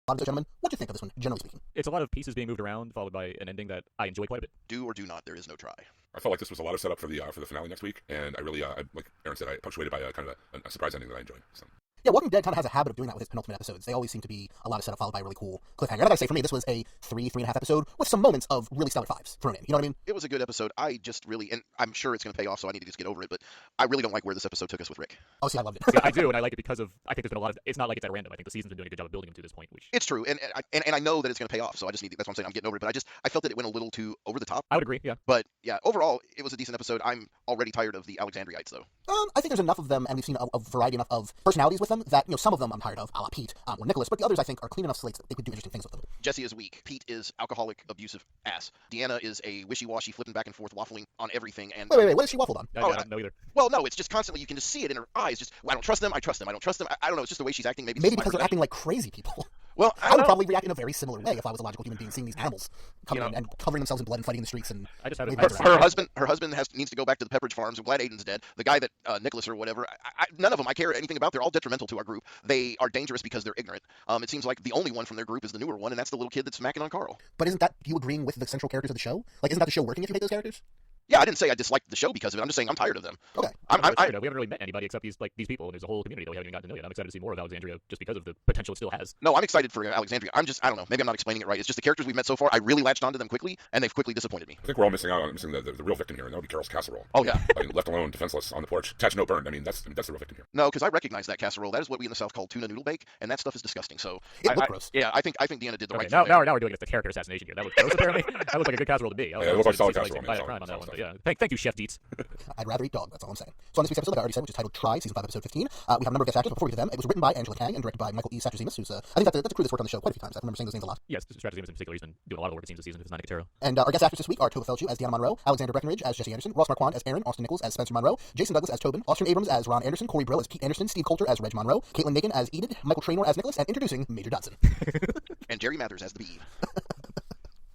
Gentlemen, what do you think of this one, generally speaking? It's a lot of pieces being moved around, followed by an ending that I enjoy quite a bit. Do or do not, there is no try. I felt like this was a lot of setup for the finale next week, and I really, like Aaron said, I punctuated by kind of a surprise ending that I enjoyed. So. Yeah, Walking Dead kind of has a habit of doing that with its penultimate episodes. They always seem to be a lot of setup followed by a really cool cliffhanger. And I gotta say, for me, this was a 3.5 episode with some moments of really stellar fives thrown in. You know what I mean? It was a good episode. I just really, and I'm sure it's going to pay off, so I need to just get over it, but I really don't like where this episode took us with Rick. Oh, see, I loved it. Yeah, I do, and I like it because of, I think there's been a lot of, it's not like it's at random. I think the season's been doing a good job of building him to this point, which... It's true, and I know that it's going to pay off, so I just need, that's what I'm saying, I'm getting over it, but I felt that it went a little too over the top. I would agree, yeah. But yeah, overall, it was a decent episode. I'm already tired of the Alexandriites, though. I think there's enough of them, and we've seen a variety enough of personalities with them that, you know, some of them I'm tired of, a la Pete or Nicholas, but the others I think are clean enough slates that they could do interesting things with them. Jesse is weak. Pete is alcoholic, abusive ass. Deanna is a wishy-washy, flipping back and forth, waffling on everything. And Wait, what is she waffled on? I don't know either. Well, no, it's just constantly, you can just see it in her eyes. Just, well, I don't trust them, I trust them, I don't trust them. I don't know, it's just the way she's acting. Maybe because they're acting like crazy people. Well, I would probably react in a very similar way if I was a logical human being, seeing these animals coming in and covering themselves in blood and fighting in the streets. And I just had her husband needs to go back to the Pepperidge Farms. I'm glad Aiden's dead. The guy that Nicholas or whatever, none of them I care anything about. They're all detrimental to our group. They are dangerous because they're ignorant. It seems like the only one from their group is the newer one, and that's the little kid that's smacking on Carl. But isn't that you agreeing with the central characters of the show? Like, isn't that the show working if you hate those characters? Yeah, I didn't say I disliked the show because of it. I'm just saying I'm tired of them. Okay. We haven't really met anybody except these people, and there's a whole community that we haven't even gotten to know yet. I'm excited to see more of Alexandria just because of the potential it still has. No, I'm excited for Alexandria. I don't know. Maybe I'm not explaining it right. It's just the characters we've met so far. I really latched onto them quickly, and they've quickly disappointed me. I think we're all missing out on the real victim here, and that would be Carol's casserole. Oh, yeah. I mean, left alone, defenseless, on the porch, attached, no burned. I mean, that's the real victim here. No, because I recognize that casserole. That is what we in the South call tuna noodle bake, and that stuff is disgusting. So it looked gross. Yeah, I think Deanna did the right thing. Now we're doing it. The character assassination here. That was gross, apparently. That looked like a good casserole to me. Yeah, it looked like solid casserole. Yeah. Thank you, Chef Dietz. I'd rather eat dog, that's all I'm saying. So on this week's episode, like I already said, which is titled Try, Season 5, Episode 15, we have a number of guest actors. Before we get to them, it was written by Angela Kang and directed by Michael E. Satrazemis, who's, I think that's a crew that's worked on the show quite a few times. I remember saying those names a lot. Yes, Satrazemis in particular, he's been doing a lot of the work it seems this season, if it's not Nicotero. And our guest actors this week are Tova Felchu as Deanna Monroe, Alexander Breckenridge as Jesse Anderson, Ross Marquand as Aaron, Austin Nichols as Spencer Monroe, Jason Douglas as Tobin, Austin Abrams as Ron Anderson, Corey Brill as Pete Anderson, Steve Coulter as Reg Monroe, Caitlin Nagan as Enid, Michael Traynor as Nicholas, and introducing Major Dodson. And Jerry Mathers as the Bee.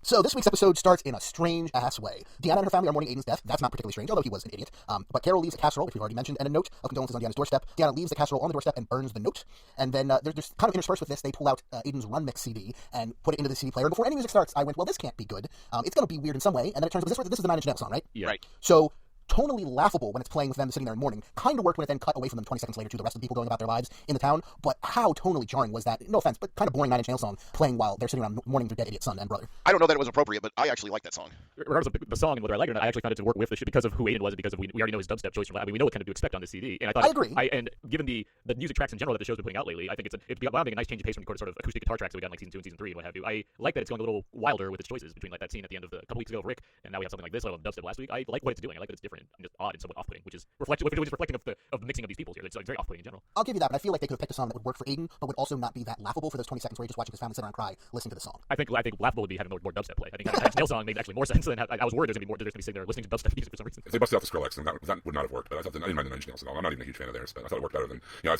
So this week's episode starts in a strange-ass way. Deanna and her family are mourning Aiden's death. That's not particularly strange, although he was an idiot. But Carol leaves a casserole, which we've already mentioned, and a note of condolences on Deanna's doorstep. Deanna leaves the casserole on the doorstep and burns the note. And then there's kind of interspersed with this, they pull out Aiden's Run Mix CD and put it into the CD player. And before any music starts, I went, well, this can't be good. It's going to be weird in some way. And then it turns out this is the Nine Inch Nails song, right? Yeah. Right. So tonally laughable when it's playing with them sitting there in mourning. Kind of worked when it then cut away from them 20 seconds later to the rest of the people going about their lives in the town. But how tonally jarring was that? No offense, but kind of boring Nine Inch Nails song playing while they're sitting around mourning their dead idiot son and brother. I don't know that it was appropriate, but I actually like that song. Regardless of the song and whether I like it or not, I actually found it to work with the shit because of who Aiden was and because of we already know his dubstep choice from. I mean, we know what kind of to expect on this CD. And I agree. And given the music tracks in general that the show's been putting out lately, I think it's being a nice change of pace from the sort of acoustic guitar tracks that we got in like season 2 and season 3 and what have you. I like that it's going a little wilder with its choices between like that scene at the end of a couple weeks ago of Rick, and now we have something like this of dubstep last week. I like what it's doing. I like that it's different and just odd and somewhat off-putting, which is reflecting of the mixing of these peoples here. It's like very off-putting in general. I'll give you that, but I feel like they could have picked a song that would work for Aiden, but would also not be that laughable for those 20 seconds where you're just watching his family sit around and cry, listening to the song. I think laughable would be having more dubstep play. I think that Nail song made actually more sense than I was worried there's going to be sitting there listening to dubstep music for some reason. If they busted out the Skrillex, then that would not have worked. But I didn't mind the Nine Inch Nails at all. I'm not even a huge fan of theirs, but I thought it worked better than, like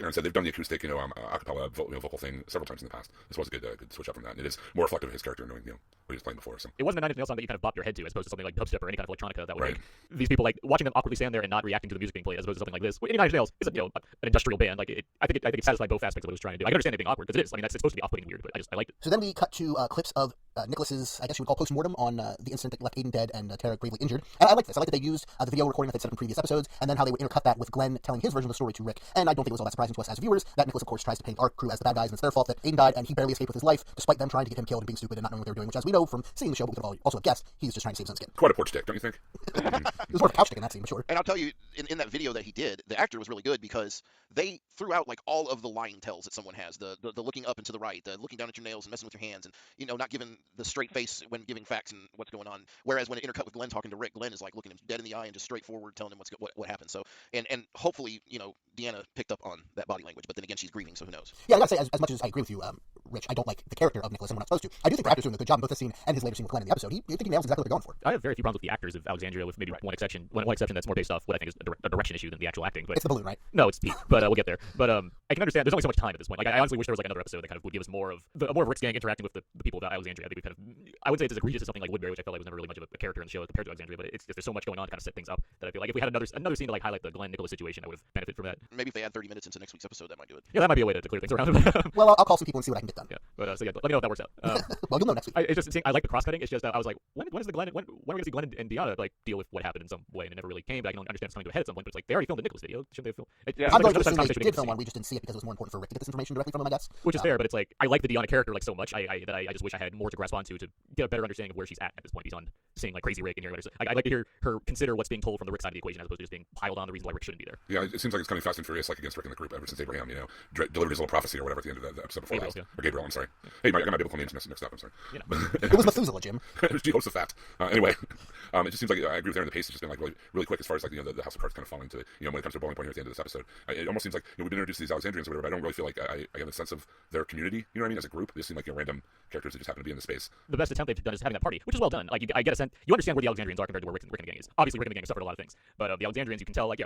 Aaron said, they've done the acoustic, acapella vocal thing several times in the past. This was a good switch up from that. And it is more reflective of his character, knowing what he was playing before. So it wasn't a Nine Inch Nails song that you kind of bopped your head to, as opposed to something like dubstep or any kind of electronica that would right. Make these people like watching them awkwardly stand there and not reacting to the music being played, as opposed to something like this. Nine Inch Nails is an industrial band. Like I think it satisfied both aspects of what it was trying to do. I can understand it being awkward because it is. I mean, it's supposed to be off-putting and weird, but I liked it. So then we cut to clips of Nicholas's, I guess you would call post-mortem on the incident that left Aiden dead and Tara gravely injured. And I like this. I like that they used the video recording that they'd set up in previous episodes, and then how they would intercut that with Glenn telling his version of the story to Rick. And I don't think it was all that surprising to us as viewers that Nicholas, of course, tries to paint our crew as the bad guys, and it's their fault that Aiden died and he barely escaped with his life, despite them trying to get him killed and being stupid and not knowing what they were doing, which, as we know from seeing the show, but we could also have guessed, he's just trying to save his own skin. Quite a porch dick, don't you think? It was more of a couch dick in that scene, but sure. And I'll tell you, in that video that he did, the actor was really good because they threw out like all of the lying tells that someone has, the looking up and to the right, the looking down at your nails and messing with your hands, and not giving the straight face when giving facts and what's going on. Whereas when it intercut with Glenn talking to Rick, Glenn is like looking him dead in the eye and just straightforward telling him what happened. So and hopefully Deanna picked up on that body language, but then again she's grieving, so who knows? Yeah, I gotta say, as much as I agree with you, Rich, I don't like the character of Nicholas, and we're not supposed to. I do think the actor's doing a good job in both this scene and his later scene with Glenn in the episode. I think he nails exactly what they're going for. I have very few problems with the actors of Alexandria, with maybe one exception that's more based off what I think is a direction issue than the actual acting. But it's the balloon, right? No, it's Pete, but we'll get there. But I can understand. There's only so much time at this point. Like I honestly wish there was like another episode that kind of would give us more of Rick's gang interacting with the people of Alexandria. I think we kind of, I would say it's as egregious as something like Woodbury, which I felt like was never really much of a character in the show compared to Alexandria. But it's there's so much going on to kind of set things up that I feel like if we had another scene to like highlight the Glenn Nicholas situation, I would have benefited from that. Maybe if they add 30 minutes into next week's episode, that might do it. Yeah, that might be a way to clear things around. Well, I'll call some people and see what I can get done. done. Yeah, but so yeah, let me know if that works out. Well, you'll know next week. It's just I like the cross cutting. It's just I was like, when is the Glenn? When are we gonna see Glenn and Deanna like deal with what happened in some way? And it never really came. But I can understand it's coming to a head at some point. But it's like they already filmed the Nicholas video. Shouldn't they have filmed? I'm going to assume they did film one. We just didn't see it because it was more important for Rick to get this information directly from him, I guess. Which is fair, but it's like I like the Deanna character like so much. I just wish I had more to grasp onto to get a better understanding of where she's at this point beyond seeing like crazy Rick and hearing what I'd like to hear her consider what's being told from the Rick side of the equation as opposed to just being piled on the reason why Rick shouldn't be there. Yeah, it seems like it's coming fast and furious, like against Rick and the group ever since Abraham, delivered his little prophecy or whatever at the end of the episode before Gabriel, last. yeah. Or Gabriel, I'm sorry. Hey, Mike, I got my biblical names mixed up. I'm sorry. You It was Methuselah, Jim. Jehoshaphat. Anyway, it just seems like I agree with Aaron. The pace has just been like really quick as far as like the House of Cards kind of falling to when it comes to a boiling point here at the end of this episode. It almost seems like we've been introduced to these Alexandrians or whatever. But I don't really feel like I get a sense of their community. You know what I mean? As a group, they seem like random characters that just happen to be in the space. The best attempt they've done is having that party, which is well done. Like I get a sense, you understand where the Alexandrians are compared to where Rick and the gang is. Obviously, Rick and the gang have suffered a lot of things, but the Alexandrians, you can tell, like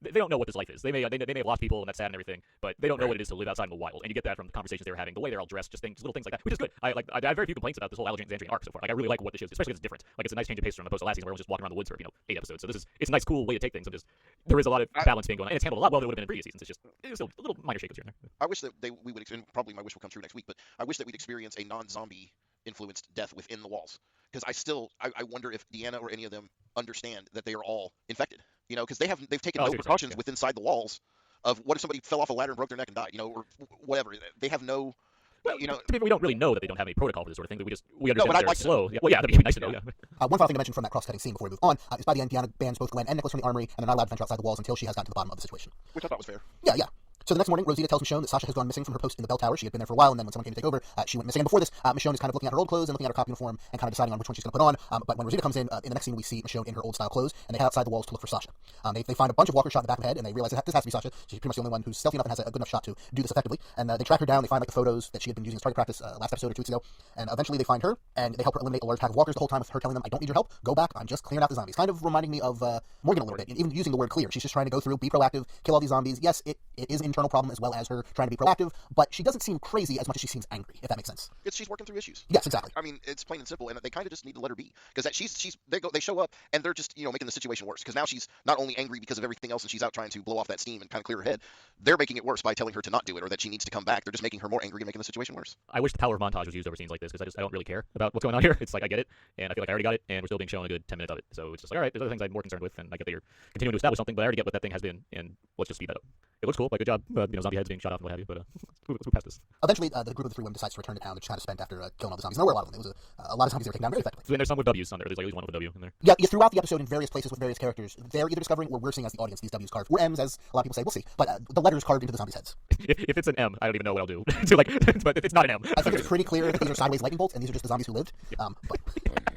they don't know what this life is. They may have lost people and that's sad and everything, but they don't know what it is to live outside in the wild. And you get that from the conversations they were having, the way they're all dressed, just little things like that, which is good. I have very few complaints about this whole Alexandrian arc so far. Like I really like what this shows, especially because it's different. Like it's a nice change of pace from opposed to last season where everyone's just walking around the woods for 8 episodes. So it's a nice, cool way to take things. And just there is a lot of balance being going on, and it's handled a lot well than it would have been in previous seasons. It was still a little minor shakeups here and there. I wish that we would, and probably my wish will come true next week, but I wish that we'd experience a non-zombie influenced death within the walls. Because I wonder if Deanna or any of them understand that they are all infected. Because they've taken no precautions with inside the walls of what if somebody fell off a ladder and broke their neck and died, or whatever. They have no. Well, we don't really know that they don't have any protocol for this sort of thing. We understand but they're like slow. Yeah, well, yeah, that'd be nice to know. Yeah. One final thing to mention from that cross-cutting scene before we move on is by the end, Deanna bans both Glenn and Nicholas from the armory, and they're not allowed to venture outside the walls until she has gotten to the bottom of the situation. Which I thought was fair. Yeah. So the next morning, Rosita tells Michonne that Sasha has gone missing from her post in the bell tower. She had been there for a while, and then when someone came to take over, she went missing. And before this, Michonne is kind of looking at her old clothes and looking at her cop uniform and kind of deciding on which one she's going to put on. But when Rosita comes in the next scene, we see Michonne in her old style clothes, and they head outside the walls to look for Sasha. They find a bunch of walkers shot in the back of the head, and they realize that this has to be Sasha. She's pretty much the only one who's stealthy enough and has a good enough shot to do this effectively. And they track her down. They find the photos that she had been using as target practice last episode or 2 weeks ago. And eventually they find her, and they help her eliminate a large pack of walkers the whole time with her telling them, I don't need your help. Go back. I'm just clearing out the zombies. Kind of reminding me of Morgan a little bit, even using the word clear. She's just trying to go through, be proactive, kill all these zombies. Yes, it is an internal problem as well as her trying to be proactive, but she doesn't seem crazy as much as she seems angry, if that makes sense. She's working through issues. Yes, exactly. I mean, it's plain and simple, and they kind of just need to let her be, because they show up and they're just making the situation worse. Because now she's not only angry because of everything else, and she's out trying to blow off that steam and kind of clear her head. They're making it worse by telling her to not do it or that she needs to come back. They're just making her more angry and making the situation worse. I wish the power of montage was used over scenes like this because I don't really care about what's going on here. It's like I get it, and I feel like I already got it, and we're still being shown a good 10 minutes of it. So it's just like, all right, there's other things I'm more concerned with, and I get that you're continuing to establish something, but I already get what that thing has been, and let's just speed that up. It looks cool, like good job, zombie heads being shot off and what have you. But let's move past this. Eventually, the group of the 3 women decides to return to town. They're just kind of spent after killing all the zombies. There were a lot of them. It was a lot of zombies that were taken down very effectively. So then there's some with W's on there. There's like at least one with a W in there. Yeah, throughout the episode in various places with various characters, they're either discovering or we're seeing as the audience these W's carved, or M's as a lot of people say. We'll see. But the letters carved into the zombies' heads. If it's an M, I don't even know what I'll do. So but if it's not an M, I think it's pretty clear that these are sideways lightning bolts and these are just the zombies who lived. But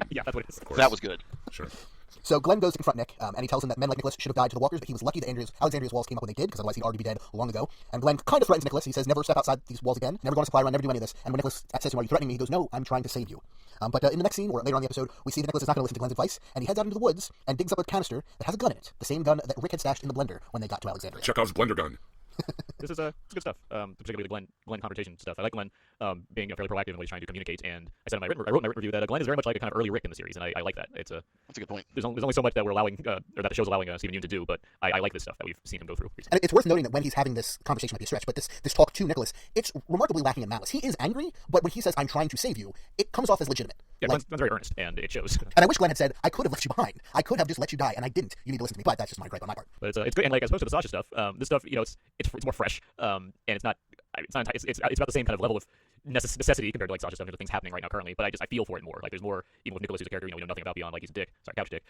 yeah, that's what it is. That was good. Sure. So Glenn goes to confront Nick, and he tells him that men like Nicholas should have died to the walkers, but he was lucky that Alexandria's walls came up when they did, because otherwise he'd already be dead long ago. And Glenn kind of threatens Nicholas. He says, never step outside these walls again, never go on a supply run, never do any of this. And when Nicholas says to him, are you threatening me? He goes, no, I'm trying to save you. But in the next scene, or later on in the episode, we see that Nicholas is not going to listen to Glenn's advice, and he heads out into the woods and digs up a canister that has a gun in it, the same gun that Rick had stashed in the blender when they got to Alexandria. Chekhov's blender gun. This is it's good stuff, particularly the Glenn confrontation stuff. I like Glenn being fairly proactive in what he's trying to communicate, and I said I wrote in my written review that Glenn is very much like a kind of early Rick in the series, and I like that. That's a good point. There's only so much that we're allowing, or that the show's allowing Stephen Yeun to do, but I like this stuff that we've seen him go through recently. And it's worth noting that when he's having this conversation, might be a stretch, but this talk to Nicholas, it's remarkably lacking in malice. He is angry, but when he says, I'm trying to save you, it comes off as legitimate. Yeah, Glenn's very earnest, and it shows. And I wish Glenn had said, I could have left you behind. I could have just let you die, and I didn't. You need to listen to me, but that's just my gripe on my part. But it's good, and like as opposed to the Sasha stuff, this stuff, it's more fresh, and it's about the same kind of level of necessity compared to like Sasha stuff. There's things happening right now currently, but I feel for it more. Like there's more, even with Nicholas, who's a character we know nothing about beyond like he's a dick. Sorry, couch dick.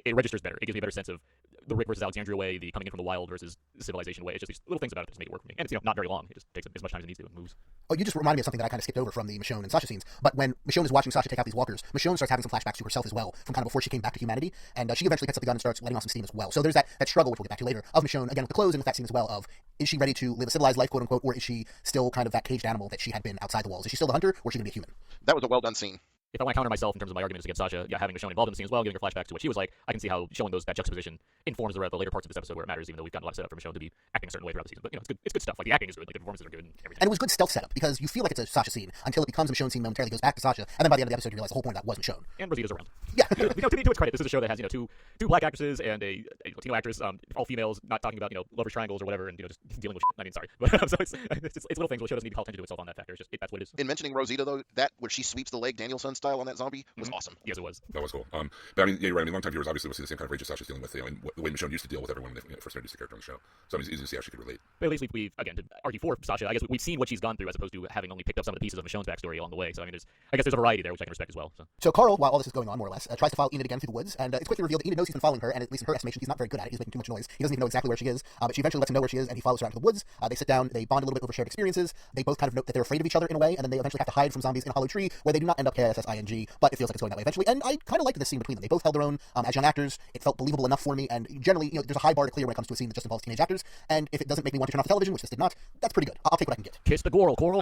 It registers better. It gives me a better sense of the Rick versus Alexandria way, the coming in from the wild versus the civilization way. It's just these little things about it that just make it work for me, and it's not very long. It just takes as much time as it needs to and moves. Oh, you just reminded me of something that I kind of skipped over from the Michonne and Sasha scenes. But when Michonne is watching Sasha take out these walkers, Michonne starts having some flashbacks to herself as well, from kind of before she came back to humanity, and she eventually picks up the gun and starts letting off some steam as well. So there's that struggle, which we'll get back to later, of Michonne, again with the clothes, and with that scene as well, of is she ready to live a civilized life, quote unquote, or is she still kind of that caged animal that she had been outside the walls? Is she still the hunter, or is she going to be a human? That was a well-done scene. If I want to counter myself in terms of my arguments against Sasha, having Michonne involved in the scene as well, giving her flashbacks to what she was like, I can see how showing that juxtaposition informs the later parts of this episode where it matters, even though we've gotten a lot set up for Michonne to be acting a certain way throughout the season. But it's good stuff. Like the acting is good, like the performances are good, and everything. And it was good stealth setup, because you feel like it's a Sasha scene until it becomes a Michonne scene momentarily, goes back to Sasha, and then by the end of the episode you realize the whole point of that was Michonne. And Rosita's around. Yeah. To its credit, this is a show that has two black actresses and a Latino actress, all females, not talking about lovers triangles or whatever, and just dealing with. Shit. I mean, sorry, but so it's little things. The show doesn't need to call attention to itself on that factor. It's just that's what it is. In mentioning Rosita though, that where she sweeps the leg Danielson style on that zombie was awesome. Yes, it was. That was cool. But I mean, yeah, you're right. I mean, longtime viewers obviously will see the same kind of rage Sasha's dealing with, and the way Michonne used to deal with everyone when they first introduced the character on the show. So it's easy to see how she could relate. But at least we've again to argue for Sasha. I guess we've seen what she's gone through as opposed to having only picked up some of the pieces of Michonne's backstory along the way. So I mean, I guess there's a variety there, which I can respect as well. So Carl, while all this is going on, more or less, tries to follow Enid again through the woods, and it's quickly revealed that Enid knows he's been following her, and at least in her estimation, he's not very good at it. He's making too much noise. He doesn't even know exactly where she is, but she eventually lets him know where she is, and he follows her out into the woods. They sit down, they bond a little bit over shared experiences. They both kind of note that they're afraid of each other in a way, and then they eventually have to hide from zombies in a hollow tree, where they do not end up KISSING, but it feels like it's going that way eventually. And I kind of liked this scene between them. They both held their own as young actors. It felt believable enough for me, and generally, there's a high bar to clear when it comes to a scene that just involves teenage actors. And if it doesn't make me want to turn off the television, which this did not, that's pretty good. I'll take what I can get. Kiss the Coral. Come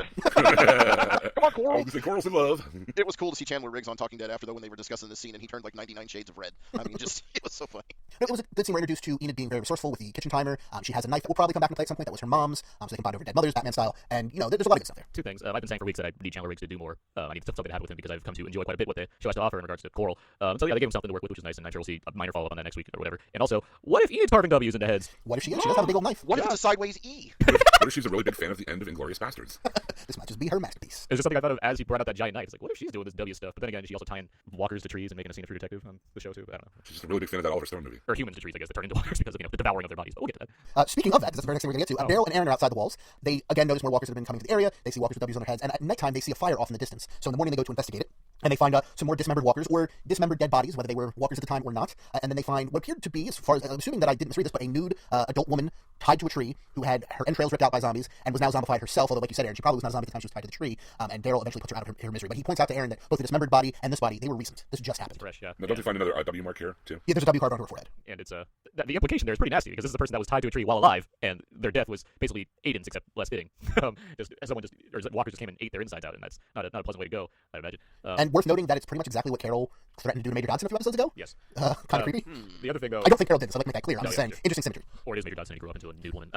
on, Coral. Coral's in love. It was cool to see Chandler Riggs on Talking Dead after though when they were discussing this scene, and he turned like 99 shades of red. I mean, just it was so funny. It was a good scene. We're introduced to Enid being very resourceful with the kitchen timer. She has a knife that will probably come back into play at some point. That was her mom's, so they can bond over dead mothers, Batman style. And there's a lot of good stuff there. Two things. I've been saying for weeks that I need Chandler Riggs to do more. I need something to happen with him because I've come to enjoy quite a bit what the show has to offer in regards to Coral. So yeah, they gave him something to work with, which is nice, and I'm sure we'll see a minor follow up on that next week or whatever. And also, what if Enid's carving W's into heads? What if she is? She does have a big old knife. What if it's a sideways E? What if she's a really big fan of the end of Inglourious Bastards? This might just be her masterpiece. It's just something I thought of as he brought out that giant knife. It's like, what if she's doing this W stuff? But then again, is she also tying walkers to trees and making a scene of True Detective on the show too? I don't know. She's just a really big fan of that Oliver Stone movie. Or humans to trees, I guess, that turn into walkers because of the devouring of their bodies. But we'll get to that. Speaking of that, that's the very next thing we're going to get to. Daryl and Aaron are outside the walls. They, again, notice more walkers that have been coming to the area. They see walkers with W's on their heads. And at nighttime, they see a fire off in the distance. So in the morning, they go to investigate it. And they find some more dismembered walkers, or dismembered dead bodies, whether they were walkers at the time or not. And then they find what appeared to be, as far as I'm assuming that I didn't misread this, but a nude adult woman tied to a tree who had her entrails ripped out by zombies and was now zombified herself. Although, like you said, Aaron, she probably was not a zombie at the time she was tied to the tree. And Daryl eventually puts her out of her misery. But he points out to Aaron that both the dismembered body and this body, they were recent. This just happened. Fresh, yeah. Now, don't they find another W mark here too? Yeah, there's a W card on her forehead. And it's the implication there is pretty nasty because this is a person that was tied to a tree while alive, and their death was basically Aiden's, except less fitting. Walkers just came and ate their insides out, and that's not a pleasant way to go, I imagine. And worth noting that it's pretty much exactly what Carol threatened to do to Major Dodson a few episodes ago. Yes. Kind of creepy. The other thing, though, I don't think Carol did, so I'd like to make that clear. I'm No, just yeah, saying, yeah. interesting symmetry. or it is Major Dodson, and he grew up into a nude woman.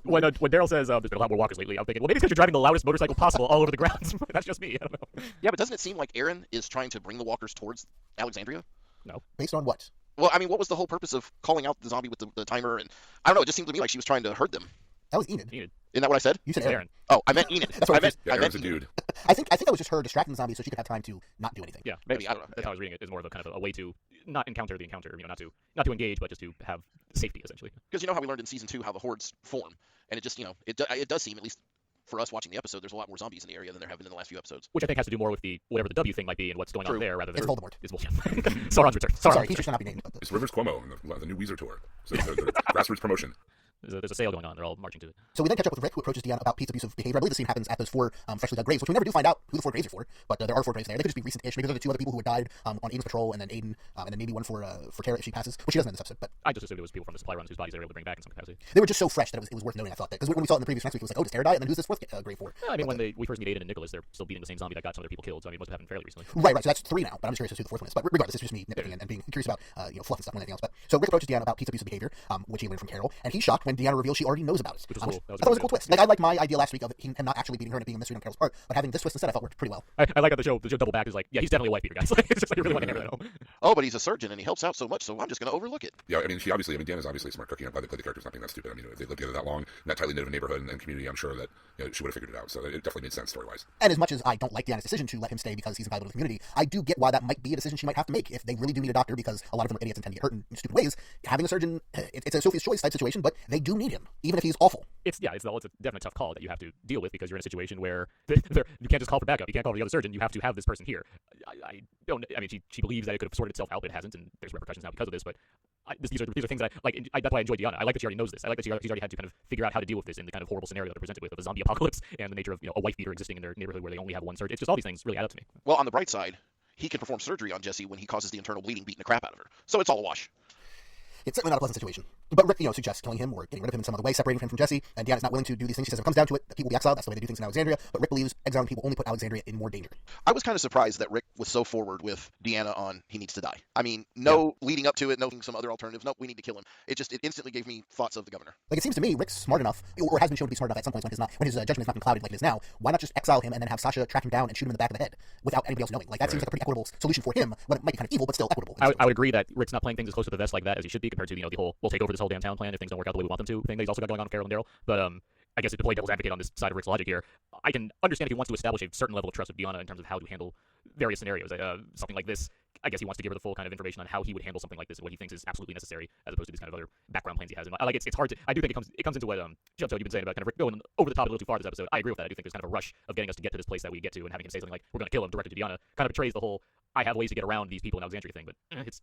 When Daryl says there's been a lot more walkers lately, I'm thinking, well, maybe it's because you're driving the loudest motorcycle possible all over the grounds. That's just me. I don't know. Yeah, but doesn't it seem like Aaron is trying to bring the walkers towards Alexandria? Based on what? Well, I mean, what was the whole purpose of calling out the zombie with the timer? And I don't know. It just seemed to me like she was trying to herd them. That was Enid. Enid. Isn't that what I said? You said Aaron. Aaron. Oh, I meant Enid. That's what I Yeah, I meant Aaron's a Enid. dude. I think that was just her distracting the zombie so she could have time to not do anything. Yeah, Maybe, I don't know. That's how I was reading it. It's more of a kind of a way to not encounter the encounter, not to engage, but just to have safety essentially. Because you know how we learned in season 2 how the hordes form, and it just it does seem, at least for us watching the episode, there's a lot more zombies in the area than there have been in the last few episodes. Which I think has to do more with the whatever the W thing might be and what's going on True. there, rather than It's Voldemort. It's bullshit. Sauron's return. Sorry, he should not be named. But It's Rivers Cuomo and the new Weezer tour. So the grassroots promotion. There's a sale going on. They're all marching to it. So we then catch up with Rick, who approaches Deanna about Pete's abusive behavior. I believe the scene happens at those 4 freshly dug graves, which we never do find out who the 4 graves are for. But there are 4 graves there. They could just be recent-ish. Maybe they're the 2 other people who had died on Aiden's patrol, and then Aiden, and then maybe one for Tara if she passes, which she doesn't in this episode. But I just assumed it was people from the supply runs whose bodies they were able to bring back in some capacity. they were just so fresh that it was worth noting. I thought that because when we saw it in the previous next week, it was like, oh, does Tara die? And then who's this 4th grave for? Well, I mean, when we first meet Aiden and Nicholas, they're still beating the same zombie that got some other people killed. So I mean, it must have happened fairly recently. Right. So that's 3 now. But I'm just curious as to who the 4th one is. But regardless, it's just me nitpicking and being curious about fluff and stuff more than anything else. But so Rick approaches Deanna about Pete's abusive behavior, which he learned from Carol, and he's shocked when Deanna reveals she already knows about it. Which was cool. I thought it was a cool twist. Like I like my idea last week of him not actually beating her and it being a mystery on Carol's part, but having this twist instead, I thought worked pretty well. I like how the show double back is like, yeah, he's definitely a wife beater, guys. Like, it's just like you really want to hammer that home. Oh, but he's a surgeon and he helps out so much, so I'm just going to overlook it. Yeah, I mean, Deanna's obviously a smart cookie. I'm glad they played the characters not being that stupid. I mean, if they lived together that long in that tightly knit neighborhood and community, I'm sure that she would have figured it out. So it definitely made sense story-wise. And as much as I don't like Deanna's decision to let him stay because he's invaluable to the community, I do get why that might be a decision she might have to make if they really do need a doctor, because a lot of them are idiots and tend to get hurt in stupid ways. Having a surgeon, it's a Sophie's Choice type situation, but they do need him, even if he's awful. It's a definitely tough call that you have to deal with because you're in a situation where you can't just call for backup. You can't call for the other surgeon. You have to have this person here. I mean, she believes that it could have sorted itself out, but it hasn't, and there's repercussions now because of this. But these are things that I like. That's why I enjoy Deanna. I like that she already knows this. I like that she's already had to kind of figure out how to deal with this in the kind of horrible scenario that they're presented with of a zombie apocalypse and the nature of a wife beater existing in their neighborhood where they only have one surgeon. It's just all these things really add up to me. Well, on the bright side, he can perform surgery on Jesse when he causes the internal bleeding, beating the crap out of her. So it's all a wash. It's certainly not a pleasant situation. But Rick, suggests killing him or getting rid of him in some other way, separating him from Jesse, and Deanna's not willing to do these things. She says if it comes down to it, that people will be exiled. That's the way they do things in Alexandria. But Rick believes exiling people only put Alexandria in more danger. I was kind of surprised that Rick was so forward with Deanna on he needs to die. I mean, no leading up to it, no some other alternatives. Nope, we need to kill him. It instantly gave me thoughts of the governor. Like, it seems to me Rick's smart enough, or has been shown to be smart enough at some points when his judgment has not been clouded like it is now. Why not just exile him and then have Sasha track him down and shoot him in the back of the head without anybody else knowing? Like, that seems like a pretty equitable solution for him. When it might be kind of evil, but still equitable. I would agree that Rick's not playing things as close to the vest like that as he should be compared to the whole we'll take over this whole damn town plan if things don't work out the way we want them to thing that he's also got going on with Carol and Daryl. But I guess to play devil's advocate on this side of Rick's logic here, I can understand if he wants to establish a certain level of trust with Deanna in terms of how to handle various scenarios. Something like this, I guess he wants to give her the full kind of information on how he would handle something like this and what he thinks is absolutely necessary, as opposed to these kind of other background plans he has. And like it's hard to. I do think it comes into what Jumto, you've been saying about kind of Rick going over the top a little too far this episode. I agree with that. I do think there's kind of a rush of getting us to get to this place that we get to, and having him say something like we're going to kill him directed to Deanna kind of betrays the whole I have ways to get around these people in Alexandria thing. But Rick's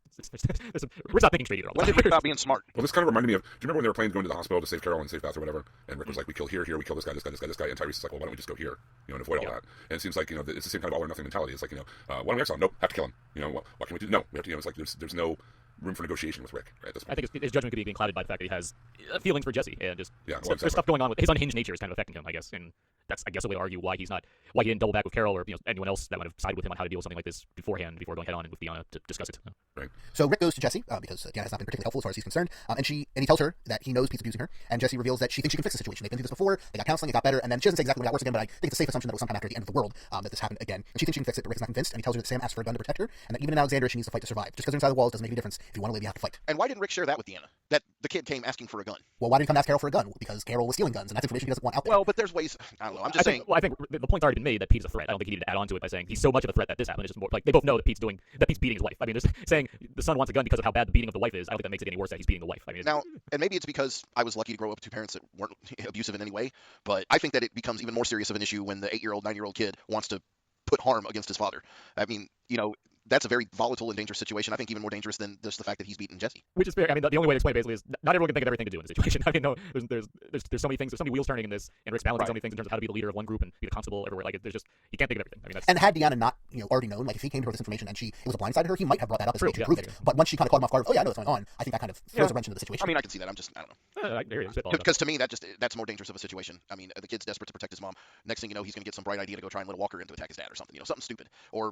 not thinking straight either. When did Rick stop being smart? Well, this kind of reminded me of. Do you remember when they were planning going to the hospital to save Carol and save Beth or whatever? And Rick was like, "We kill here, we kill this guy, and Tyrese is like, "Well, why don't we just go here, and avoid all that?" And it seems like it's the same kind of all or nothing mentality. It's like why don't we exile him? Nope, have to kill him. What can we do? No, we have to. It's like there's no room for negotiation with Rick right, at this point. I think his judgment could be being clouded by the fact that he has feelings for Jesse and just exactly. There's stuff going on with his unhinged nature is kind of affecting him, I guess, and that's I guess a way to argue why he didn't double back with Carol or anyone else that might have sided with him on how to deal with something like this beforehand before going head on and with Deanna to discuss it. Right. So Rick goes to Jesse because Deanna has not been particularly helpful as far as he's concerned, and he tells her that he knows Pete's abusing her, and Jesse reveals that she thinks she can fix the situation. They've been through this before, they got counseling, it got better, and then she doesn't say exactly when it got worse again, but I think it's a safe assumption that it was sometime after the end of the world that this happened again. And she thinks she can fix it, but Rick is not convinced, and he tells her that Sam asked for a gun to protect her, and that even in Alexandria she needs to fight to survive. Just because they're inside the walls doesn't make any difference. If you want to live, you have to fight. And why didn't Rick share that with Deanna? That the kid came asking for a gun. Well, why didn't he come ask Carol for a gun? Because Carol was stealing guns, and that's information he doesn't want out there. Well, but there's ways. I don't know. I'm just saying. I think the point's already been made that Pete's a threat. I don't think he needed to add on to it by saying he's so much of a threat that this happened. It's just more like they both know that Pete's beating his wife. I mean, just saying the son wants a gun because of how bad the beating of the wife is, I don't think that makes it any worse that he's beating the wife. I mean, now, and maybe it's because I was lucky to grow up with two parents that weren't abusive in any way, but I think that it becomes even more serious of an issue when the 8-year-old, 9-year-old kid wants to put harm against his father. I mean, that's a very volatile and dangerous situation. I think even more dangerous than just the fact that he's beaten Jesse. Which is fair. I mean, the only way to explain it basically is not everyone can think of everything to do in this situation. I mean, no, there's so many things, there's so many wheels turning in this, and Rick's balancing so many things in terms of how to be the leader of one group and be the constable everywhere. Like, there's just you can't think of everything. I mean, that's... And had Deanna not, already known, like if he came to her with this information and it was a blindside to her, he might have brought that up as a way to prove it. But once she kind of caught him off guard, oh yeah, I know what's going on. I think that kind of throws a wrench into the situation. I mean, I can see that. I don't know. Because Because to me, that's more dangerous of a situation. I mean, the kid's desperate to protect his mom. Next thing you know, he's going to get some bright idea to go try and let Walker in to attack his dad or something. Something stupid. Or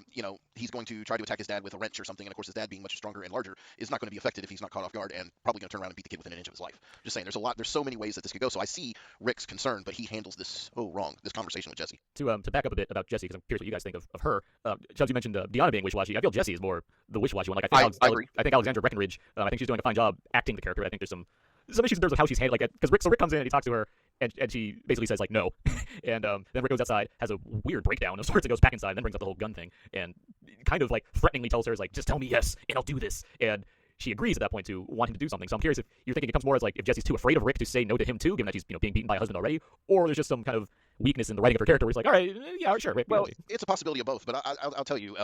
he's going to try to attack his dad with a wrench or something. And of course, his dad being much stronger and larger is not going to be affected if he's not caught off guard and probably going to turn around and beat the kid within an inch of his life. Just saying, there's so many ways that this could go. So I see Rick's concern, but he handles this so wrong. This conversation with Jesse. To back up a bit about Jesse, because I'm curious what you guys think of her. Chubbs, you mentioned Deanna being wishy-washy. I feel Jesse is more the wishy-washy one. Like I agree. I think Alexandra Breckenridge. I think she's doing a fine job acting the character. I think there's some issues in terms of how she's handling it. Because Rick comes in and he talks to her, and she basically says like no, and then Rick goes outside, has a weird breakdown of sorts, and goes back inside, and then brings up the whole gun thing, and kind of like threateningly tells her like just tell me yes, and I'll do this, and she agrees at that point to want him to do something. So I'm curious if you're thinking it comes more as like if Jesse's too afraid of Rick to say no to him too, given that she's being beaten by a husband already, or there's just some kind of weakness in the writing of her character where he's like, all right, yeah, sure, Rick. Well, it's a possibility of both, but I'll tell you.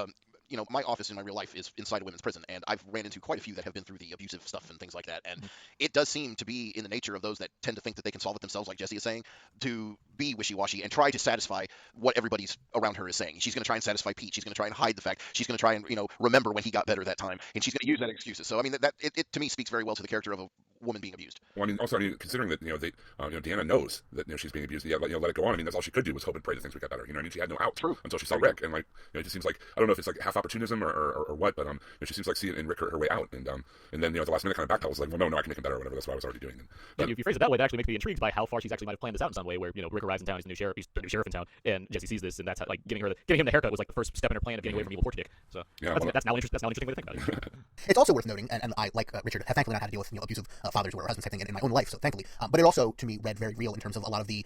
My office in my real life is inside a women's prison, and I've ran into quite a few that have been through the abusive stuff and things like that. And it does seem to be in the nature of those that tend to think that they can solve it themselves, like Jesse is saying, to be wishy-washy and try to satisfy what everybody's around her is saying. She's going to try and satisfy Pete. She's going to try and hide the fact. She's going to try and remember when he got better that time, and she's going to use that excuses. So I mean, it to me speaks very well to the character of a woman being abused. Well, I mean, also considering that Deanna knows that she's being abused, let it go on. I mean, that's all she could do was hope and pray that things would get better. I mean, she had no out until she saw Rick, and like it just seems like I don't know if it's like half opportunism or what, but she seems like seeing in Rick her way out, and then the last minute kind of backpedals like, well, no, I can make him better or whatever. That's what I was already doing. But if you phrase it that way, that actually makes me intrigued by how far she's actually might have planned this out in some way. Where Rick arrives in town, he's the new sheriff in town, and Jesse sees this, and that's how, like giving him the haircut was like the first step in her plan of getting away from evil Portuguese. So that's now interesting way to think about it. It's also worth noting, and I like Richard have thankfully not had to deal with abusive fathers or husbands type thing in my own life, so thankfully. But it also to me read very real in terms of a lot of the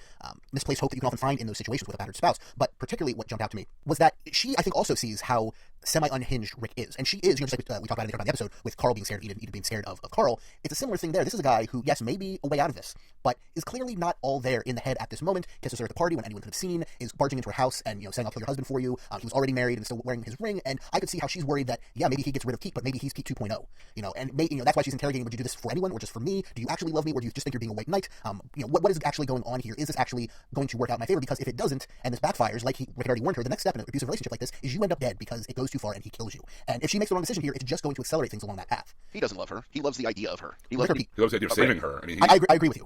misplaced hope that you can often find in those situations with a battered spouse. But particularly what jumped out to me was that she I think also sees how semi-unhinged Rick is, and she is, just like we talked about in the episode with Carl being scared of Edith being scared of Carl. It's a similar thing there. This is a guy who, yes, may be a way out of this, but is clearly not all there in the head at this moment. Kisses her at the party when anyone could have seen, is barging into her house and saying I'll kill your husband for you. He was already married and still wearing his ring, and I could see how she's worried that maybe he gets rid of Pete, but maybe he's Pete 2.0. And that's why she's interrogating. Would you do this for anyone or just for me? Do you actually love me, or do you just think you're being a white knight? What is actually going on here? Is this actually going to work out in my favor? Because if it doesn't, and this backfires, like Rick had already warned her, the next step in an abusive relationship like this is you end up dead because it goes to too far and he kills you. And if she makes the wrong decision here, it's just going to accelerate things along that path. He doesn't love her. He loves the idea of her. He Rick loves or Pete? He loves the idea of saving her. I mean, I agree with you.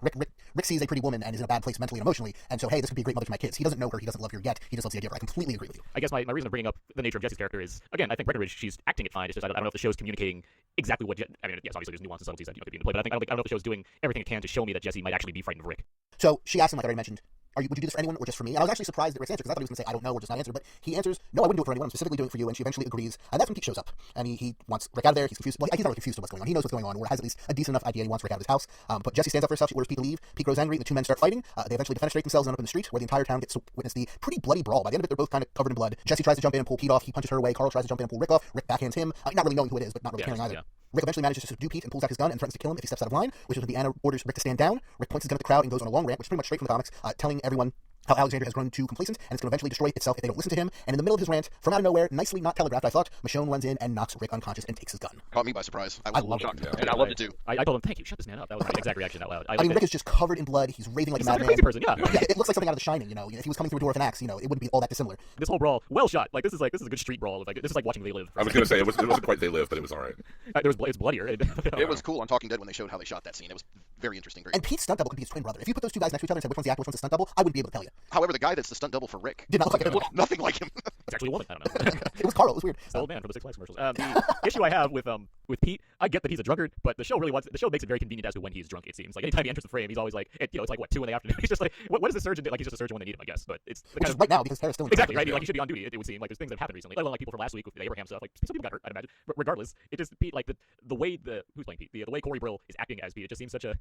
Rick sees a pretty woman and is in a bad place mentally and emotionally, and so, hey, this could be a great mother to my kids. He doesn't know her. He doesn't love her yet. He just loves the idea of her. I completely agree with you. I guess my reason of bringing up the nature of Jesse's character is, again, I think Breckenridge, she's acting it fine. It's just I don't know if the show's communicating exactly what. I mean, yes, obviously there's nuances, subtleties that could be in play, but I don't know if the show's doing everything it can to show me that Jesse might actually be frightened of Rick. So she asked him, like I already mentioned, would you do this for anyone or just for me? And I was actually surprised at Rick's answer because I thought he was going to say, I don't know, or just not answer. But he answers, no, I wouldn't do it for anyone. I'm specifically doing it for you. And she eventually agrees. And that's when Pete shows up. And he wants Rick out of there. He's confused. Well, he's not really confused with what's going on. He knows what's going on, or has at least a decent enough idea. He wants Rick out of his house. But Jesse stands up for herself. She orders Pete to leave. Pete grows angry. The two men start fighting. They eventually defenestrate themselves and end up in the street where the entire town gets to witness the pretty bloody brawl. By the end of it, they're both kind of covered in blood. Jesse tries to jump in and pull Pete off. He punches her away. Carl tries to jump in and pull Rick off. Rick backhands him, not really knowing who it is, but not really caring either. Yeah. Rick eventually manages to subdue Pete and pulls out his gun and threatens to kill him if he steps out of line, which is when Deanna orders Rick to stand down. Rick points his gun at the crowd and goes on a long rant, which is pretty much straight from the comics, telling everyone how Alexandria has grown too complacent and it's going to eventually destroy itself if they don't listen to him. And in the middle of his rant, from out of nowhere, nicely not telegraphed, I thought, Michonne runs in and knocks Rick unconscious and takes his gun. Caught me by surprise. I love it. shocked. Yeah. And I loved it too. I told him, thank you, shut this man up. That was my exact reaction out loud. I mean, Rick is just covered in blood. He's raving like a He's like a madman. crazy person, yeah. Yeah, it looks like something out of The Shining. You know, if he was coming through a door with an axe, you know, it wouldn't be all that dissimilar. This whole brawl, well shot. Like this is a good street brawl. Like this is like watching They Live. I was going to say it wasn't quite They Live, but it was all right. It's bloodier. It was cool on Talking Dead when they showed how they shot that scene. It was very interesting. And Pete's stunt double could be his twin brother. If you put those two guys next to each other and said which one's the actor, which one's the stunt double, I wouldn't be able to tell you. However, the guy that's the stunt double for Rick Did not look like him. looked nothing like him. It's actually a woman. I don't know. It was Carl. It was weird. It's the old man from the Six Flags commercials. The issue I have with Pete, I get that he's a drunkard, but the show makes it very convenient as to when he's drunk. It seems like anytime he enters the frame, he's always like, it's like what 2 in the afternoon. He's just like, what is the surgeon do? Like he's just a surgeon when they need him, I guess. But it's the Which is right now because Tara's still in exactly right. Yeah. Like he should be on duty. It would seem like there's things that have happened recently. Let alone like people from last week with the Abraham stuff. Like some people got hurt, I'd imagine. But regardless, it just Pete like the way who's playing Pete, the way Corey Brill is acting as Pete, it just seems such an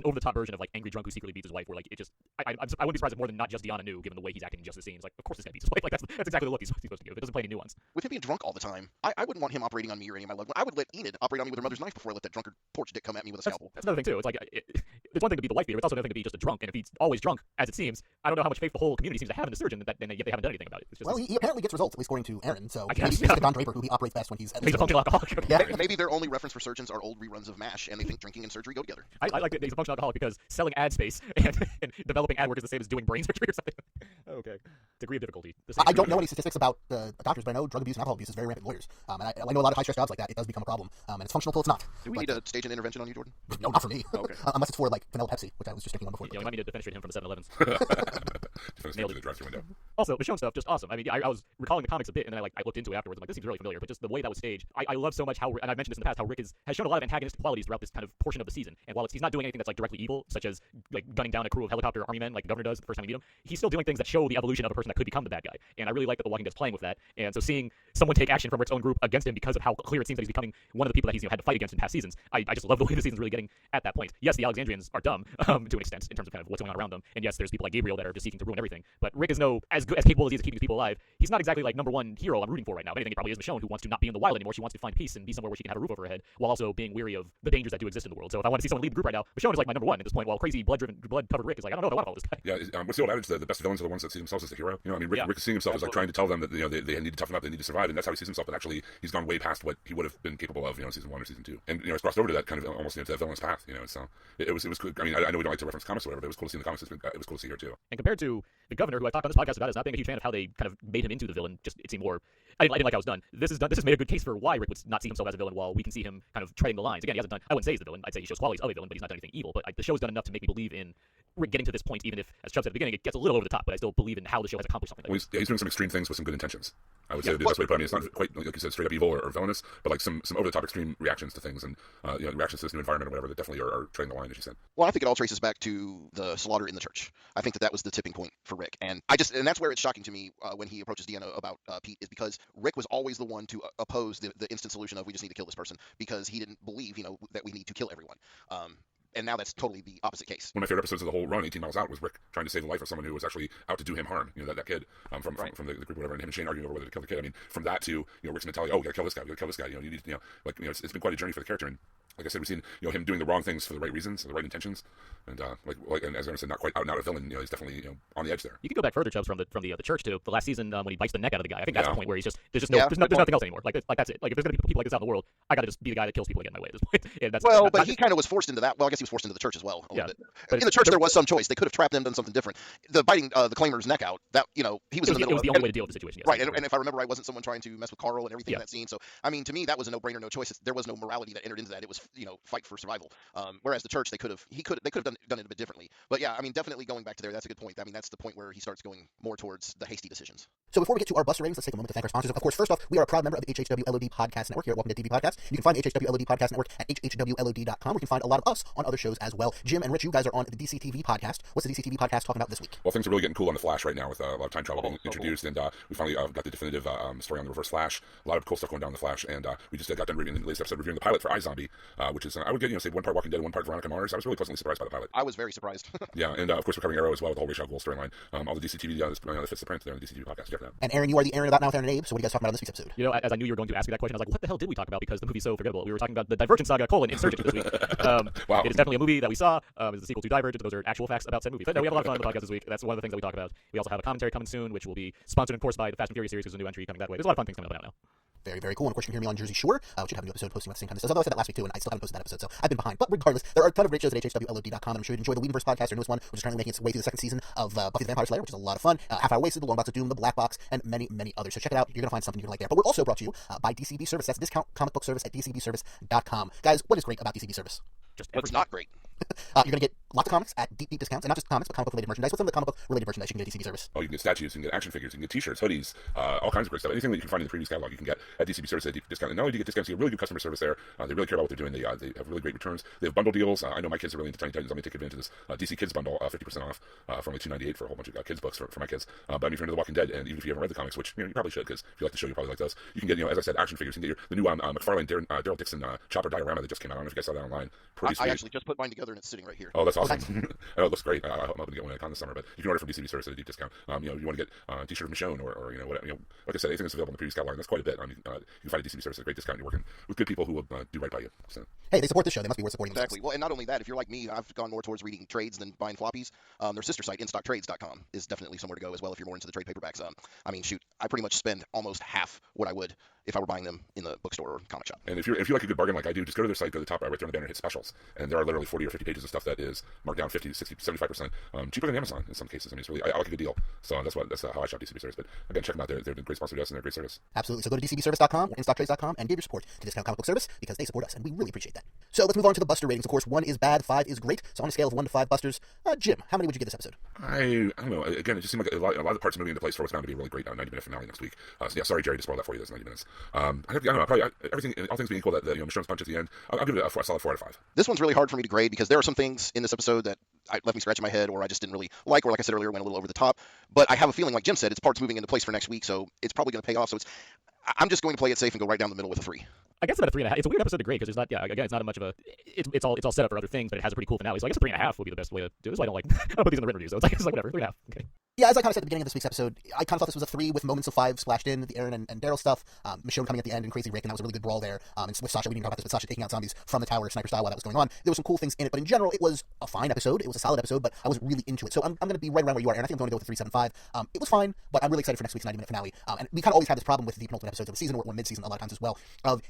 over the top version of like angry drunk who secretly beats his wife. Where like it just I wouldn't be surprised if more than not just Deanna knew, given the way he's acting in just the scenes. Like of course this guy beats his wife. Like that's exactly the look he's supposed to give. It doesn't play any nuance. With him being drunk all the time, I wouldn't want him operating on me or any of my loved ones. I would let Enid operate on me with her mother's knife before I let that drunkard porch dick come at me with a scalpel. That's another thing too. It's like it's one thing to be the wife beater, it's also another thing to be just a drunk. And if he's always drunk, as it seems, I don't know how much faith the whole community seems to have in the surgeon, and yet they haven't done anything about it. It's just Well, he apparently gets results, at least according to Aaron. So I guess, he's like Don Draper, who he operates best when he's at he's least a functional alcoholic. Yeah. Maybe their only reference for surgeons are old reruns of MASH, and they think drinking and surgery go together. I like that he's a functional alcoholic because selling ad space and developing ad work is the same as doing brain surgery or something. Okay. Degree of difficulty. I don't know any statistics about doctors, but I know drug abuse and alcohol abuse is very rampant in lawyers. And I know a lot of high stress jobs like that. It does become a problem, and it's functional till it's not. Do we need to stage an intervention on you, Jordan? No, not for me. Okay. Unless it's for like vanilla Pepsi, which I was just thinking on before. Yeah, we might need to defenestrate him from the 7-Elevens. Nailed it. The drive-through window. Also, Michonne stuff, just awesome. I mean, I was recalling the comics a bit, and then I looked into it afterwards. I'm like, this seems really familiar, but just the way that was staged, I love so much how, and I've mentioned this in the past, how Rick has shown a lot of antagonistic qualities throughout this kind of portion of the season. And while he's not doing anything that's like directly evil, such as like gunning down a crew of helicopter army men like the governor does the first time you meet him, he's still doing things that show the evolution of a person that could become the bad guy. And I really like that The Walking Dead's playing with that. And so seeing someone take action from Rick's own group against him because of how clear it seems that he's becoming one of the people that he's had to fight against in past seasons, I just love the way the season's really getting at that point. Yes, the Alexandrians are dumb to an extent in terms of kind of what's going on around them, and yes, there's people like Gabriel that are just seeking to ruin everything. But Rick is as capable as he is of keeping his people alive. He's not exactly like #1 hero I'm rooting for right now. If anything, it probably is Michonne, who wants to not be in the wild anymore. She wants to find peace and be somewhere where she can have a roof over her head, while also being weary of the dangers that do exist in the world. So if I want to see someone lead the group right now, Michonne is like my #1 at this point. While crazy blood-covered Rick is like, I don't know if I want to follow this guy. Yeah, what's the old adage? The best villains are the ones that see themselves as the hero. You know, I mean, Rick is seeing himself as like trying to tell them that they need to toughen up, they need to survive, and that's how he sees himself. But actually, he's gone way past what he would have been capable of, in season 1 or season 2, and it's crossed over to that kind of almost to that villainous path. So it was cool. I mean, I know we don't like to reference comics or whatever, but it was cool to see in the comics. It was cool to see here too. And compared to the governor, who I talked on this podcast about, as not being a huge fan of how they kind of made him into the villain, just it seemed more. I didn't like how it was done. This has made a good case for why Rick would not see himself as a villain, while we can see him kind of treading the lines. Again, he hasn't done. I wouldn't say he's the villain. I'd say he shows qualities of a villain, but he's not done anything evil. But the show's done enough to make me believe in Rick getting to this point, even if, as Chubb said at the beginning, it gets a little over the top. But I still believe in how the show has accomplished something. Well, he's doing some extreme things with some good intentions. I would say the best way to put it. I mean, it's not quite like you said, straight up evil or villainous, but like some over the top extreme reactions to things and reactions to this new environment or whatever that definitely are treading the line, as you said. Well, I think it all traces back to the slaughter in the church. I think that was the tipping point for Rick, and that's where it's shocking to me when he approaches Deanna about Pete, is because Rick was always the one to oppose the instant solution of we just need to kill this person, because he didn't believe that we need to kill everyone. And now that's totally the opposite case. One of my favorite episodes of the whole run, 18 Miles Out, was Rick trying to save the life of someone who was actually out to do him harm. That kid from the group or whatever, and him and Shane arguing over whether to kill the kid. I mean, from that to Rick's mentality, we gotta kill this guy, we gotta kill this guy. You need it's been quite a journey for the character. And like I said, we've seen him doing the wrong things for the right reasons, the right intentions, and and as I said, not quite out and out a villain. He's definitely on the edge there. You can go back further, Chubbs, from the church to the last season when he bites the neck out of the guy. I think that's the point where he's just there's nothing else anymore. Like that's it. Like if there's gonna be people like this out in the world, I gotta just be the guy that kills people and get in my way at this point. And that's But he kind of was forced into that. Well, I guess he was forced into the church as well a Yeah, little bit. but In the church, there was some choice. They could have trapped him, done something different. The biting the claimer's neck out, that, he was in the middle it was of the only way to deal with the situation. Yes, right, and if I remember right, wasn't someone trying to mess with Carl and everything in Yeah. that scene? So, I mean, to me, that was a no-brainer, no choice. There was no morality that entered into that. It was, fight for survival. Whereas the church, they could have done it a bit differently. But yeah, I mean, definitely going back to there, that's a good point. I mean, that's the point where he starts going more towards the hasty decisions. So before we get to our Buster ratings, let's take a moment to thank our sponsors. Of course, first off, we are a proud member of the HHW LOD Podcast Network here at Walking Dead TV Podcast. You can find the HHW LOD Podcast Network at hhwlod.com, where you can find a lot of us on other shows as well. Jim and Rich, you guys are on the DCTV Podcast. What's the DCTV Podcast talking about this week? Well, things are really getting cool on the Flash right now with a lot of time travel being introduced, and we finally got the definitive story on the Reverse Flash. A lot of cool stuff going down in the Flash, and we just got done reviewing the latest episode, reviewing the pilot for iZombie, which is I would get say one part Walking Dead, one part Veronica Mars. I was really pleasantly surprised by the pilot. I was very surprised. Yeah, and of course we're covering Arrow as well with the whole Ra's al Ghul storyline. All the DCTV that fits the print there on the DCTV Podcast. Check it out. And Aaron, you are the Aaron About Now with Aaron and Abe, so what are you guys talking about on this week's episode? As I knew you were going to ask me that question, I was like, what the hell did we talk about? Because the movie's so forgettable. We were talking about the Divergent Saga: Insurgent this week. Wow. It is definitely a movie that we saw. It's a sequel to Divergent. Those are actual facts about said movie. But no, we have a lot of fun on the podcast this week. That's one of the things that we talk about. We also have a commentary coming soon, which will be sponsored, of course, by the Fast and Furious series. There's a new entry coming that way. There's a lot of fun things coming up now. Very, very cool. And of course, you can hear me on Jersey Shore, which should have a new episode posting at the same time as this. Although I said that last week too, and I still haven't posted that episode, so I've been behind. But regardless, there are a ton of great shows at hhwlod.com, and I'm sure you'd enjoy the Whedonverse podcast, our newest one, which is currently making its way through the second season of Buffy the Vampire Slayer, which is a lot of fun. Half Hour Wasted, The Long Box of Doom, The Black Box, and many, many others. So check it out. You're going to find something you're going to like there. But we're also brought to you by DCB Service. That's discount comic book service at dcbservice.com. Guys, what is great about DCB Service? What's not great? You're going to get lots of comics at deep, deep discounts, and not just comics, but comic book related merchandise. What's some of the comic book related merchandise you can get at DCB Service? Oh, you can get statues, you can get action figures, you can get t-shirts, hoodies, all kinds of great stuff. Anything that you can find in the previous catalog, you can get at DCB Service at a deep discount. And not only do you get discounts, you get really good customer service there. They really care about what they're doing. They have really great returns. They have bundle deals. I know my kids are really into Tiny Titans. I'm going to take advantage of this DC Kids bundle, 50% off for only $2.98 for a whole bunch of kids books for my kids. But I mean, if you're into The Walking Dead, and even if you haven't read the comics, which you probably should, because if you like the show, you probably like those. You can get, as I said, action figures. You can get the new McFarlane Daryl Dixon Chopper diorama that just came out. I don't know if you guys saw that online. Pretty sweet. I actually just put mine together and it's sitting right here. Oh, that's awesome. Oh, it looks great. I'm hoping to get one at a con this summer, but you can order from DCB Service at a deep discount. You want to get a t-shirt of Michonne or whatever. Like I said, anything that's available in the previous catalog, that's quite a bit. I mean, you can find a DCB Service at a great discount. You're working with good people who will do right by you. So. Hey, they support the show. They must be worth supporting. Exactly. Well, and not only that, if you're like me, I've gone more towards reading trades than buying floppies. Their sister site, InStockTrades.com, is definitely somewhere to go as well if you're more into the trade paperbacks. I mean, shoot, I pretty much spend almost half what I would if I were buying them in the bookstore or comic shop. And if you like a good bargain like I do, just go to their site, go to the top right there on the banner, hit specials, and there are literally 40 or 50 pages of stuff that is marked down 50, 60, 75% cheaper than Amazon in some cases. I mean, it's really I like a good deal. So that's how I shop DCB Service. But again, check them out. They're a great sponsor to us and they're a great service. Absolutely. So go to dcbservice.com or instocktrades.com and give your support to Discount Comic Book Service because they support us and we really appreciate that. So let's move on to the Buster ratings. Of course, 1 is bad, 5 is great. So on a scale of 1 to 5 Busters, Jim, how many would you give this episode? I don't know. Again, it just seemed like a lot of the parts moving into place for what's bound to be a really great 90-minute finale next week. So yeah, sorry, Jerry, to spoil that for you. That's 90 minutes. I don't know. Probably everything, all things being equal, that Michonne's punch at the end, I'll give it a solid 4 out of 5. This one's really hard for me to grade because there are some things in this episode that left me scratching my head, or I just didn't really like, or like I said earlier, went a little over the top. But I have a feeling, like Jim said, it's parts moving into place for next week, so it's probably going to pay off. So I'm just going to play it safe and go right down the middle with a 3. I guess about a 3.5. It's a weird episode to grade because it's not. Yeah, again, it's not much of a. It's all set up for other things, but it has a pretty cool finale. So I guess a 3.5 would be the best way to do this. I don't like. I don't put these in the written review, so it's like whatever. 3.5. Okay. Yeah, as I kind of said at the beginning of this week's episode, I kind of thought this was a 3 with moments of 5 splashed in, the Aaron and Daryl stuff, Michonne coming at the end and Crazy Rick, and that was a really good brawl there. And with Sasha, we didn't talk about this, but Sasha taking out zombies from the tower sniper style while that was going on. There were some cool things in it, but in general, it was a fine episode. It was a solid episode, but I wasn't really into it. So I'm going to be right around where you are, Aaron. I think I'm going to go with a 3.75. It was fine, but I'm really excited for next week's 90-minute finale. And we kind of always have this problem with the penultimate episodes of the season or mid-season a lot of times as well.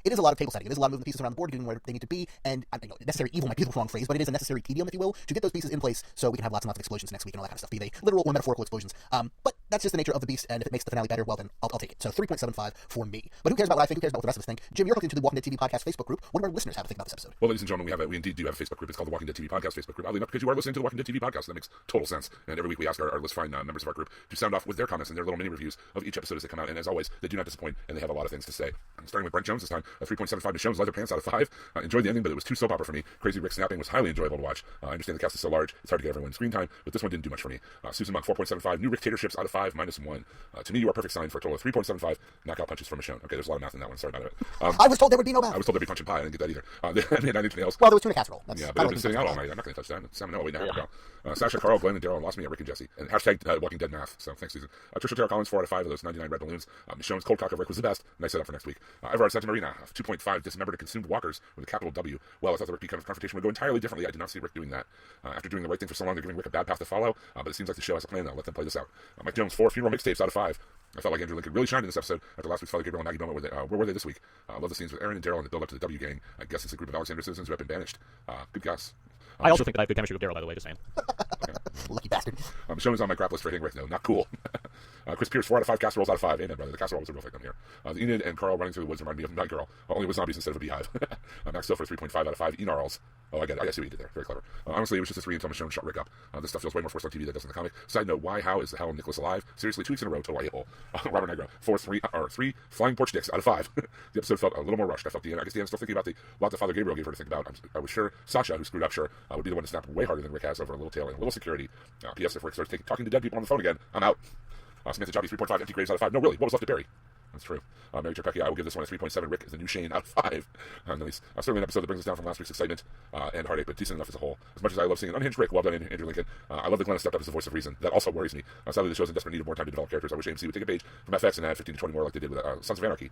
It is a lot of table setting. It is a lot of moving the pieces around the board, getting where they need to be, and I know necessary evil might be the wrong phrase, but it is a necessary tedium, if you will, to get those pieces in place so we can have lots and lots of explosions next week and all that kind of stuff, be they literal or metaphorical explosions. But that's just the nature of the beast, and if it makes the finale better, well then I'll take it. So 3.75 for me. But who cares about what I think? Who cares about what the rest of us think? Jim, you're hooked into the Walking Dead TV Podcast Facebook group. What do our listeners have to think about this episode? Well, ladies and gentlemen, we indeed do have a Facebook group. It's called the Walking Dead TV Podcast Facebook group. Oddly enough, because you are listening to the Walking Dead TV Podcast, that makes total sense. And every week we ask our list fine members of our group to sound off with their comments and their little mini reviews of each episode as they come out. And as always, they do not disappoint, and they have a lot of things to say. Starting with Brent Jones this time, a 3.75 Michonne's leather pants out of 5. Enjoyed the ending, but it was too soap opera for me. Crazy Rick snapping was highly enjoyable to watch. I understand the cast is so large, it's hard to get everyone screen time, but this one didn't do much for me. Susan Monk, 4.75. New Rick Tater Ships out of 5, -1. To me, you are perfect sign for a total of 3.75 knockout punches from Michonne. Okay, there's a lot of math in that one. Sorry about it. I was told there would be no math. I was told there'd be punch and pie. I didn't get that either. I mean, anything else. Well, there was tuna casserole. Yeah, but it's been sitting out all night. I'm not going to touch that. Salmonella waiting to happen. Sasha, Carl, Glenn, and Daryl lost me at Rick and Jesse. And hashtag Walking Dead math. So thanks, Susan. Trisha Tara Collins, 4 out of 5 of those 99 red balloons. Michonne's cold cock of Rick was the best. Nice setup for next week. Everard Santa Marina, 2.5 dismembered and consumed walkers with a capital W. Well, I thought the Rick confrontation would go entirely differently. I did not see Rick doing that. After doing the right thing for so long, they're giving Rick a bad path to follow. But it seems like the show has a plan now. Let then play this out. Mike Jones, 4 funeral mixtapes out of 5. I felt like Andrew Lincoln really shined in this episode after last week's Father Gabriel and Maggie Bowman. Where were they this week? I love the scenes with Aaron and Daryl and the build up to the W Gang. I guess it's a group of Alexander citizens who have been banished. Good guess. I also think that I have good chemistry with Daryl, by the way, just saying. Lucky bastard. Sean is on my crap list for hitting right now. Not cool. Chris Pierce, 4 out of 5 casseroles out of 5. Amen, brother. The casserole was a real thing here. The Enid and Carl running through the woods remind me of Night Girl, only with zombies instead of a beehive. Max Silver, 3.5 out of 5. Enarls. Oh, I get it. I see what you did there. Very clever. Honestly, it was just a 3 until Michonne shut Rick up. This stuff feels way more forced on TV than it does in the comic. Side note, how is the hell Nicholas alive? Seriously, 2 weeks in a row, total a-hole. Robert Negro, 3 flying porch dicks out of 5. The episode felt a little more rushed. I felt I guess Deanna's still thinking about the lot that Father Gabriel gave her to think about. I was sure Sasha, who screwed up, would be the one to snap way harder than Rick has over a little tail and a little security. P.S. If Rick starts talking to dead people on the phone again, I'm out. Samantha Jobby, 3.5, empty graves out of 5. No, really, what was left to bury? That's true. Mary Trepecki, I will give this one a 3.7. Rick is the new Shane out of 5. Nice. Certainly an episode that brings us down from last week's excitement and heartache, but decent enough as a whole. As much as I love seeing an unhinged Rick, well done, Andrew Lincoln. I love that Glenn stepped up as the voice of reason. That also worries me. Sadly, the show's in desperate need of more time to develop characters. I wish AMC would take a page from FX and add 15 to 20 more like they did with Sons of Anarchy.